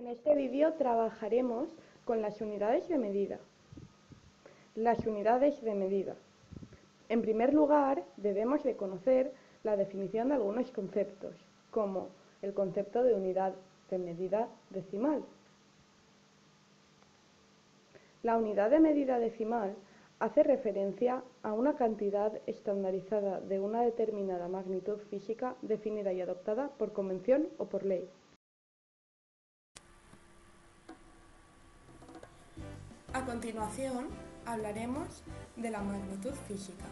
En este vídeo trabajaremos con las unidades de medida. Las unidades de medida. En primer lugar, debemos de conocer la definición de algunos conceptos, como el concepto de unidad de medida decimal. La unidad de medida decimal hace referencia a una cantidad estandarizada de una determinada magnitud física definida y adoptada por convención o por ley. A continuación, hablaremos de la magnitud física.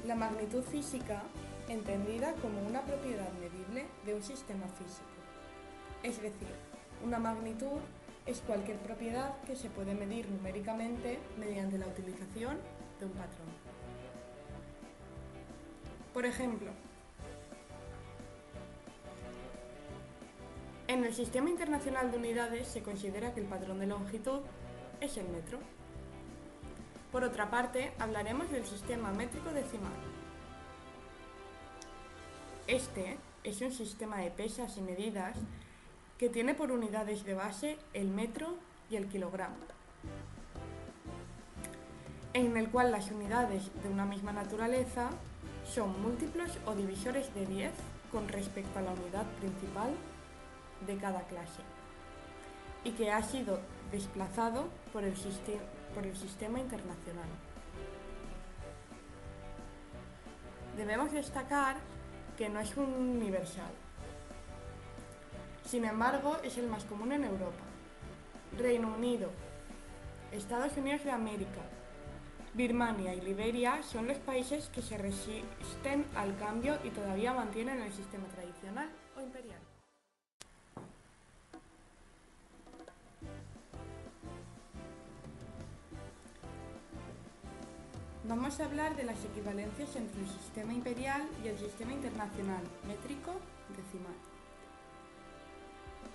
La magnitud física, entendida como una propiedad medible de un sistema físico. Es decir, una magnitud es cualquier propiedad que se puede medir numéricamente mediante la utilización de un patrón. Por ejemplo, en el Sistema Internacional de Unidades se considera que el patrón de longitud es el metro. Por otra parte, hablaremos del sistema métrico decimal. Este es un sistema de pesas y medidas que tiene por unidades de base el metro y el kilogramo, en el cual las unidades de una misma naturaleza son múltiplos o divisores de 10 con respecto a la unidad principal de cada clase y que ha sido desplazado por el sistema internacional. Debemos destacar que no es universal. Sin embargo, es el más común en Europa, Reino Unido, Estados Unidos de América, Birmania y Liberia son los países que se resisten al cambio y todavía mantienen el sistema tradicional o imperial. Vamos a hablar de las equivalencias entre el sistema imperial y el sistema internacional métrico decimal.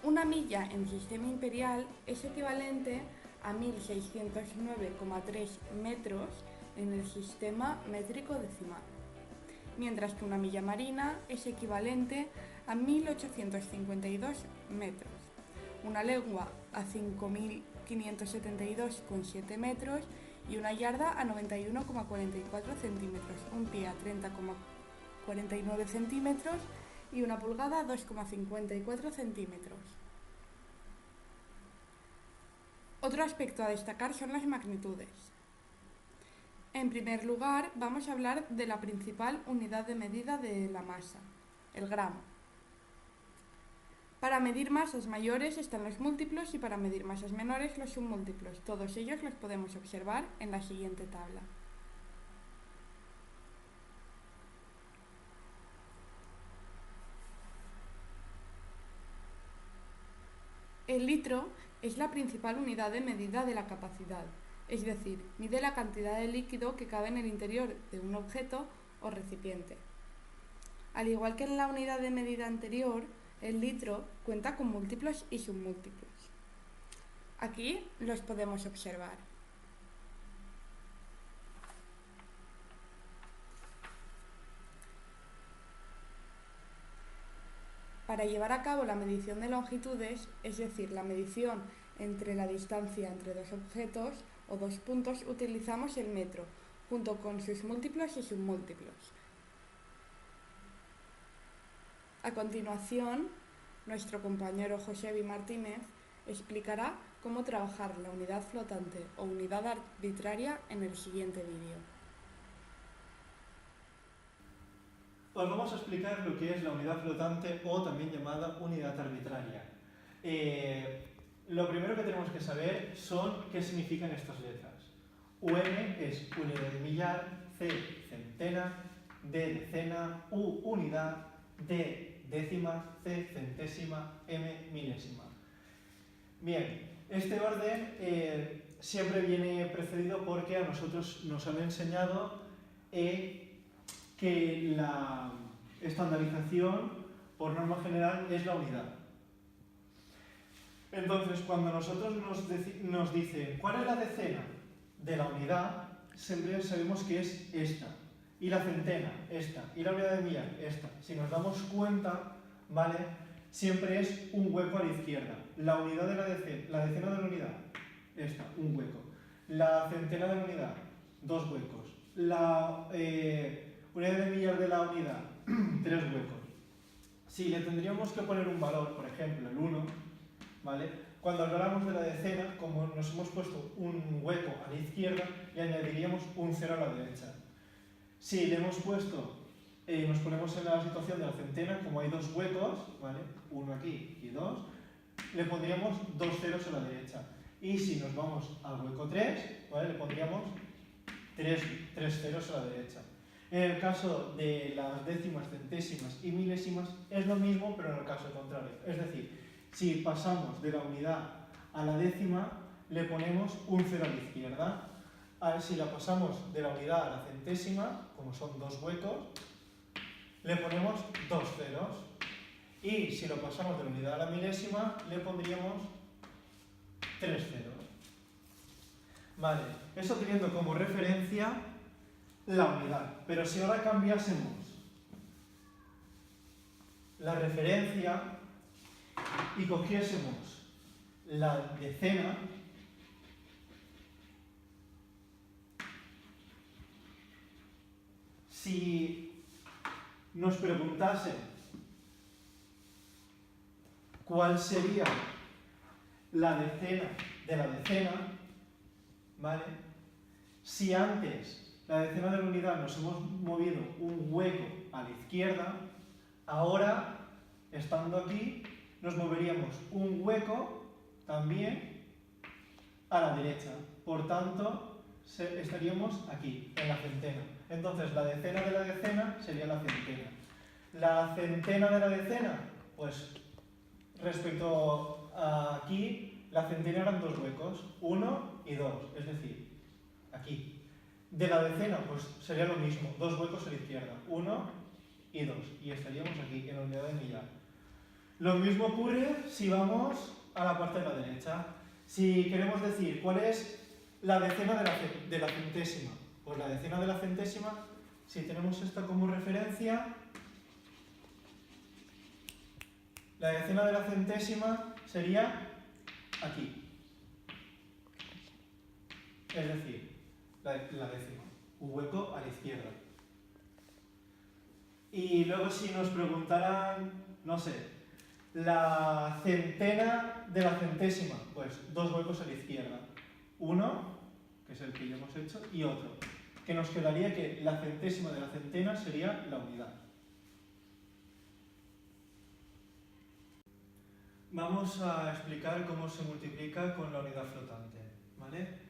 Una milla en el sistema imperial es equivalente a 1609,3 metros en el sistema métrico decimal, mientras que una milla marina es equivalente a 1852 metros, una legua a 5572,7 metros y una yarda a 91,44 centímetros, un pie a 30,49 centímetros y una pulgada a 2,54 centímetros. Otro aspecto a destacar son las magnitudes. En primer lugar, vamos a hablar de la principal unidad de medida de la masa, el gramo. Para medir masas mayores están los múltiplos y para medir masas menores los submúltiplos. Todos ellos los podemos observar en la siguiente tabla. El litro es la principal unidad de medida de la capacidad, es decir, mide la cantidad de líquido que cabe en el interior de un objeto o recipiente. Al igual que en la unidad de medida anterior, el litro cuenta con múltiplos y submúltiplos. Aquí los podemos observar. Para llevar a cabo la medición de longitudes, es decir, la medición entre la distancia entre dos objetos o dos puntos, utilizamos el metro, junto con sus múltiplos y submúltiplos. A continuación, nuestro compañero Josebi Martínez explicará cómo trabajar la unidad flotante o unidad arbitraria en el siguiente vídeo. Os vamos a explicar lo que es la unidad flotante o también llamada unidad arbitraria. Lo primero que tenemos que saber son qué significan estas letras. UM es unidad de millar, C centena, D decena, U unidad, D décima, C centésima, M milésima. Bien, este orden siempre viene precedido porque a nosotros nos han enseñado que la estandarización por norma general es la unidad. Entonces, cuando nosotros nos dicen ¿cuál es la decena de la unidad? Siempre sabemos que es esta, y la centena, esta, y la unidad de millar, esta. Si nos damos cuenta, ¿vale? siempre es un hueco a la izquierda. La unidad de la decena de la unidad, esta, un hueco. La centena de la unidad, dos huecos. La unidad de millar de la unidad, tres huecos. Si le tendríamos que poner un valor, por ejemplo, el 1, ¿vale? Cuando habláramos de la decena, como nos hemos puesto un hueco a la izquierda, le añadiríamos un 0 a la derecha. Si le hemos puesto, nos ponemos en la situación de la centena, como hay dos huecos, ¿vale? Uno aquí y dos, le pondríamos dos ceros a la derecha. Y si nos vamos al hueco 3, ¿vale? Le pondríamos tres ceros a la derecha. En el caso de las décimas, centésimas y milésimas es lo mismo, pero en el caso contrario. Es decir, si pasamos de la unidad a la décima, le ponemos un 0 a la izquierda. Si la pasamos de la unidad a la centésima, como son dos huecos, le ponemos dos ceros. Y si lo pasamos de la unidad a la milésima, le pondríamos tres ceros. Vale, eso teniendo como referencia la unidad. Pero si ahora cambiásemos la referencia y cogiésemos la decena, si nos preguntase cuál sería la decena de la decena, ¿vale? Si antes la decena de la unidad nos hemos movido un hueco a la izquierda, ahora, estando aquí, nos moveríamos un hueco también a la derecha. Por tanto, estaríamos aquí, en la centena. Entonces, la decena de la decena sería la centena. La centena de la decena, pues respecto a aquí, la centena eran dos huecos, 1 y 2, es decir, aquí. De la decena, pues sería lo mismo, dos huecos a la izquierda, 1 y 2, y estaríamos aquí, en la unidad de millar. Lo mismo ocurre si vamos a la parte de la derecha. Si queremos decir cuál es la decena de la centésima, pues la decena de la centésima, si tenemos esta como referencia, la decena de la centésima sería aquí. Es decir, la décima, un hueco a la izquierda. Y luego si nos preguntaran, no sé, la centena de la centésima, pues dos huecos a la izquierda. Uno, que es el que ya hemos hecho, y otro. Que nos quedaría que la centésima de la centena sería la unidad. Vamos a explicar cómo se multiplica con la unidad flotante, ¿vale?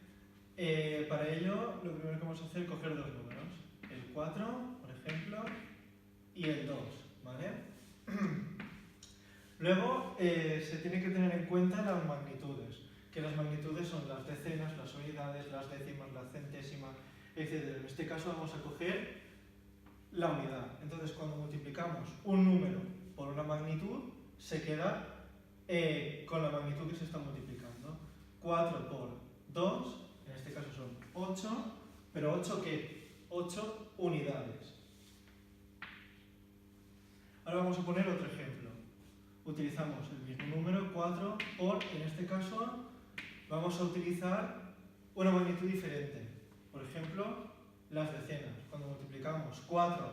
Para ello, lo primero que vamos a hacer es coger dos números, el 4, por ejemplo, y el 2, ¿vale? Luego, se tiene que tener en cuenta las magnitudes, que las magnitudes son las decenas, las unidades, las décimas, las centésimas, etc. En este caso vamos a coger la unidad. Entonces, cuando multiplicamos un número por una magnitud, se queda con la magnitud que se está multiplicando. 4 por 2, en este caso son 8, pero 8 ¿qué? 8 unidades. Ahora vamos a poner otro ejemplo. Utilizamos el mismo número, 4 por, en este caso, vamos a utilizar una magnitud diferente. Por ejemplo, las decenas. Cuando multiplicamos 4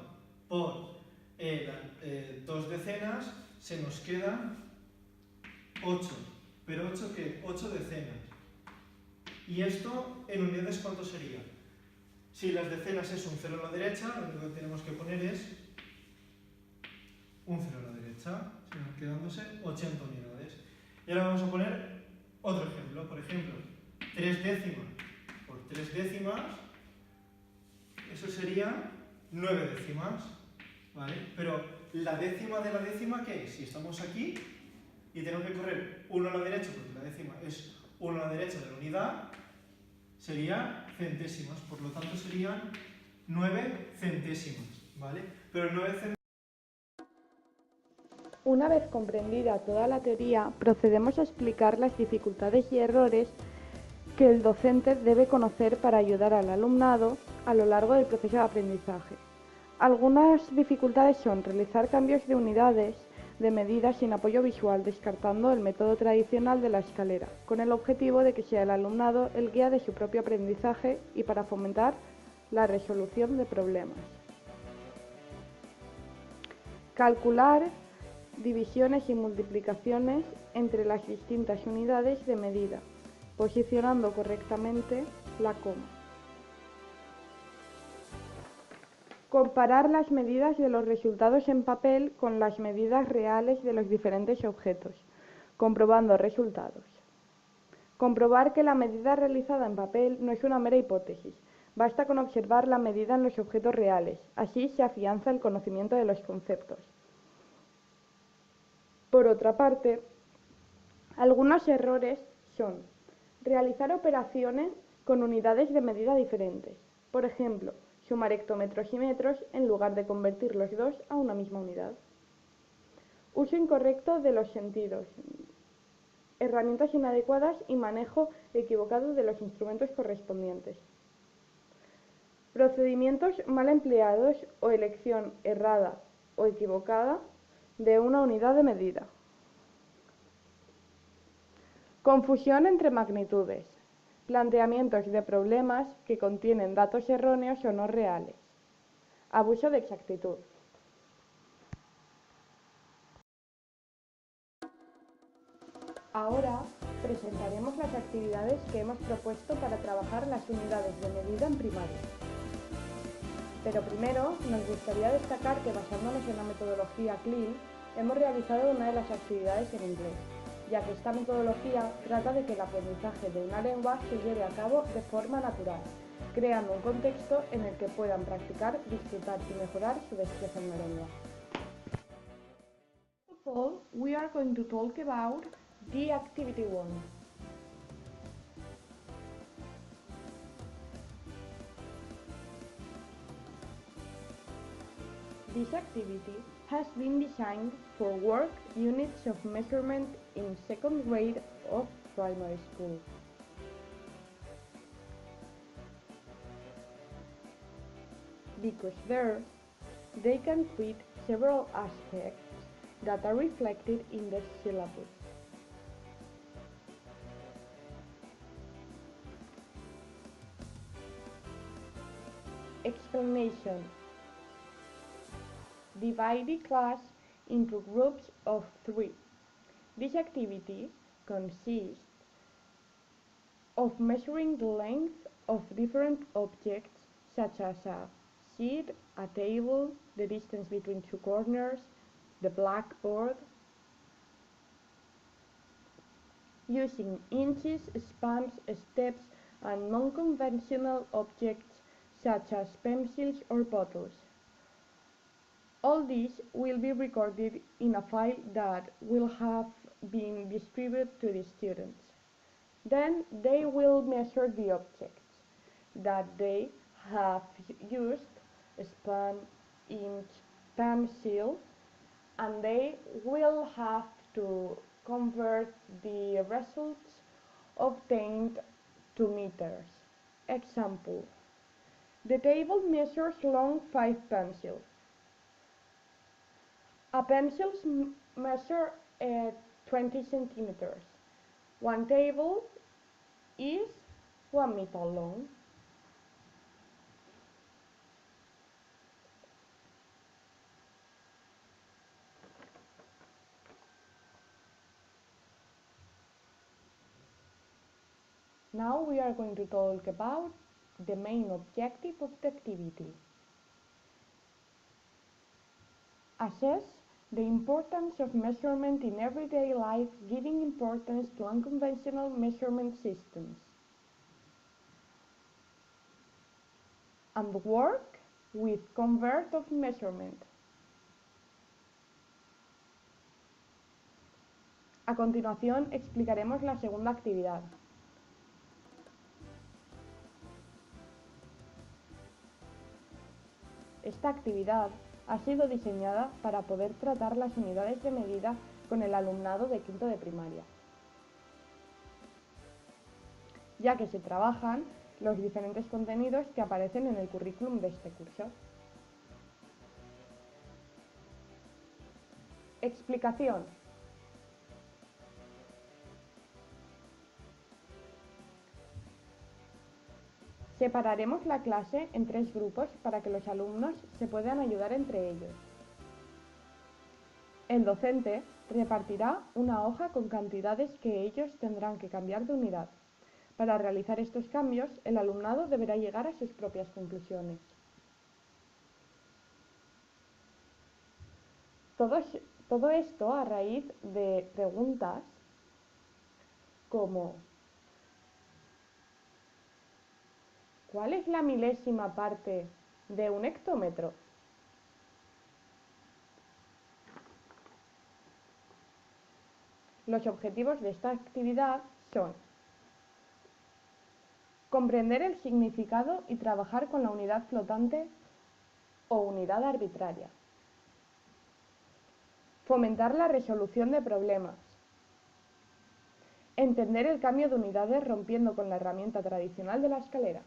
por 2 decenas, se nos queda 8. ¿Pero 8 qué? 8 decenas. ¿Y esto en unidades cuánto sería? Si las decenas es un 0 a la derecha, lo único que tenemos que poner es un 0 a la derecha, quedándose 80 unidades. Y ahora vamos a poner otro ejemplo. Por ejemplo, 3 décimas por 3 décimas, eso sería 9 décimas, ¿vale? Pero la décima de la décima, ¿qué es? Si estamos aquí y tenemos que correr 1 a la derecha, porque la décima es 1 a la derecha de la unidad, sería centésimas, por lo tanto serían 9 centésimas, ¿vale? Pero 9 centésimas. Una vez comprendida toda la teoría, procedemos a explicar las dificultades y errores que el docente debe conocer para ayudar al alumnado a lo largo del proceso de aprendizaje. Algunas dificultades son realizar cambios de unidades, de medida sin apoyo visual, descartando el método tradicional de la escalera, con el objetivo de que sea el alumnado el guía de su propio aprendizaje y para fomentar la resolución de problemas. Calcular divisiones y multiplicaciones entre las distintas unidades de medida, posicionando correctamente la coma. Comparar las medidas de los resultados en papel con las medidas reales de los diferentes objetos, comprobando resultados. Comprobar que la medida realizada en papel no es una mera hipótesis. Basta con observar la medida en los objetos reales. Así se afianza el conocimiento de los conceptos. Por otra parte, algunos errores son realizar operaciones con unidades de medida diferentes. Por ejemplo, sumar hectómetros y metros en lugar de convertir los dos a una misma unidad. Uso incorrecto de los sentidos. Herramientas inadecuadas y manejo equivocado de los instrumentos correspondientes. Procedimientos mal empleados o elección errada o equivocada de una unidad de medida. Confusión entre magnitudes. Planteamientos de problemas que contienen datos erróneos o no reales. Abuso de exactitud. Ahora presentaremos las actividades que hemos propuesto para trabajar las unidades de medida en primaria. Pero primero nos gustaría destacar que basándonos en la metodología CLIL hemos realizado una de las actividades en inglés, ya que esta metodología trata de que el aprendizaje de una lengua se lleve a cabo de forma natural, creando un contexto en el que puedan practicar, disfrutar y mejorar su destreza en la lengua. First of all, we are going to talk about the activity 1. This activity has been designed for work units of measurement in second grade of primary school. Because there, they can treat several aspects that are reflected in the syllabus. Explanation. Divide the class into groups of 3. This activity consists of measuring the length of different objects such as a sheet, a table, the distance between two corners, the blackboard, using inches, spans, steps, and non-conventional objects such as pencils or bottles. All these will be recorded in a file that will have been distributed to the students. Then they will measure the objects that they have used, span, inch, pencil, and they will have to convert the results obtained to meters. Example, the table measures long 5 pencils. A pencil measures 20 centimeters. One table is 1 meter long. Now we are going to talk about the main objective of the activity. Assess the importance of measurement in everyday life, giving importance to unconventional measurement systems. And work with convert of measurement. A continuación explicaremos la segunda actividad. Esta actividad ha sido diseñada para poder tratar las unidades de medida con el alumnado de quinto de primaria, ya que se trabajan los diferentes contenidos que aparecen en el currículum de este curso. Explicación. Separaremos la clase en 3 grupos para que los alumnos se puedan ayudar entre ellos. El docente repartirá una hoja con cantidades que ellos tendrán que cambiar de unidad. Para realizar estos cambios, el alumnado deberá llegar a sus propias conclusiones. Todo esto a raíz de preguntas como ¿cuál es la milésima parte de un hectómetro? Los objetivos de esta actividad son comprender el significado y trabajar con la unidad flotante o unidad arbitraria. Fomentar la resolución de problemas. Entender el cambio de unidades rompiendo con la herramienta tradicional de la escalera.